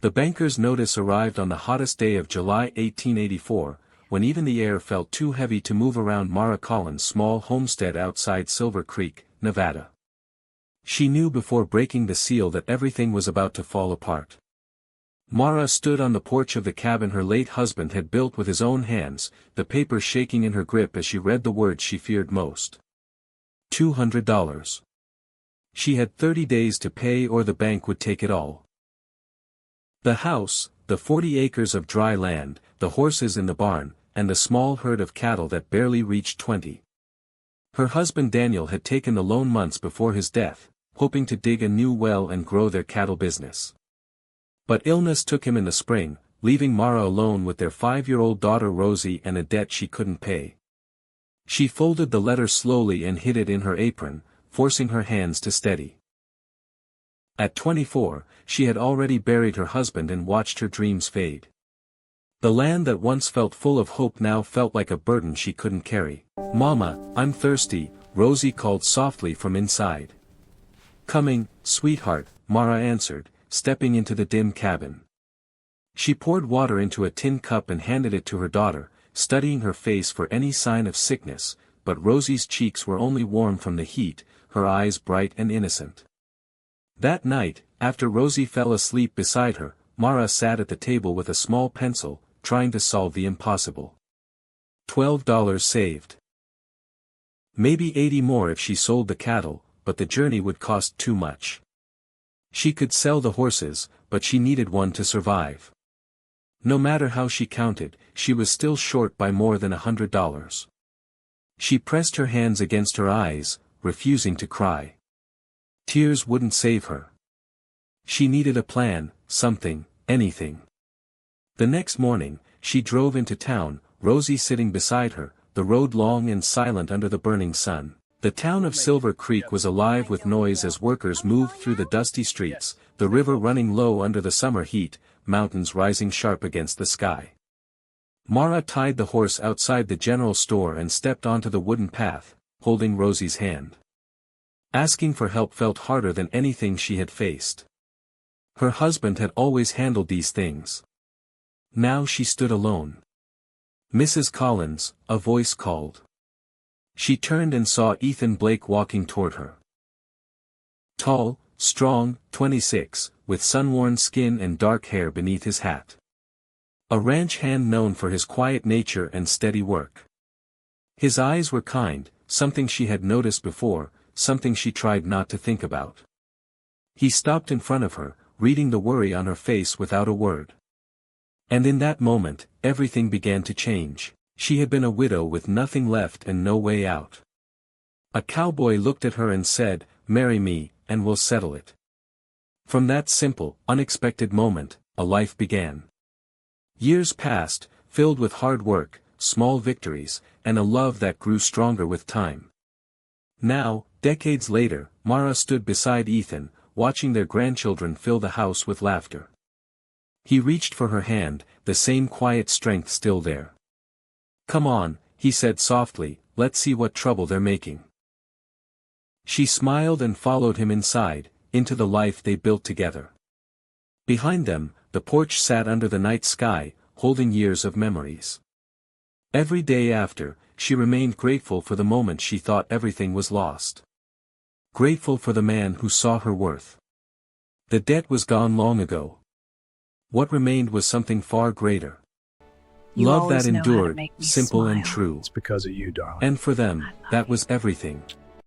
The banker's notice arrived on the hottest day of July 1884, when even the air felt too heavy to move around Mara Collins' small homestead outside Silver Creek, Nevada. She knew before breaking the seal that everything was about to fall apart. Mara stood on the porch of the cabin her late husband had built with his own hands, the paper shaking in her grip as she read the words she feared most. $200. She had 30 days to pay or the bank would take it all. The house, the 40 acres of dry land, the horses in the barn, and the small herd of cattle that barely reached 20. Her husband Daniel had taken the loan months before his death, hoping to dig a new well and grow their cattle business. But illness took him in the spring, leaving Mara alone with their 5-year-old daughter Rosie and a debt she couldn't pay. She folded the letter slowly and hid it in her apron, forcing her hands to steady. At 24, she had already buried her husband and watched her dreams fade. The land that once felt full of hope now felt like a burden she couldn't carry. "Mama, I'm thirsty," Rosie called softly from inside. "Coming, sweetheart," Mara answered, stepping into the dim cabin. She poured water into a tin cup and handed it to her daughter, studying her face for any sign of sickness, but Rosie's cheeks were only warm from the heat, her eyes bright and innocent. That night, after Rosie fell asleep beside her, Mara sat at the table with a small pencil, trying to solve the impossible. $12 saved. Maybe 80 more if she sold the cattle, but the journey would cost too much. She could sell the horses, but she needed one to survive. No matter how she counted, she was still short by more than $100. She pressed her hands against her eyes, refusing to cry. Tears wouldn't save her. She needed a plan, something, anything. The next morning, she drove into town, Rosie sitting beside her, the road long and silent under the burning sun. The town of Silver Creek was alive with noise as workers moved through the dusty streets, the river running low under the summer heat, mountains rising sharp against the sky. Mara tied the horse outside the general store and stepped onto the wooden path, holding Rosie's hand. Asking for help felt harder than anything she had faced. Her husband had always handled these things. Now she stood alone. "Mrs. Collins," a voice called. She turned and saw Ethan Blake walking toward her. Tall, strong, 26, with sun-worn skin and dark hair beneath his hat. A ranch hand known for his quiet nature and steady work. His eyes were kind, something she had noticed before, something she tried not to think about. He stopped in front of her, reading the worry on her face without a word. And in that moment, everything began to change. She had been a widow with nothing left and no way out. A cowboy looked at her and said, "Marry me, and we'll settle it." From that simple, unexpected moment, a life began. Years passed, filled with hard work, small victories, and a love that grew stronger with time. Now, decades later, Mara stood beside Ethan, watching their grandchildren fill the house with laughter. He reached for her hand, the same quiet strength still there. "Come on," he said softly, "let's see what trouble they're making." She smiled and followed him inside, into the life they built together. Behind them, the porch sat under the night sky, holding years of memories. Every day after, she remained grateful for the moment she thought everything was lost. Grateful for the man who saw her worth. The debt was gone long ago. What remained was something far greater. Love that endured, simple and true. It's because of you, darling. And for them, that was everything.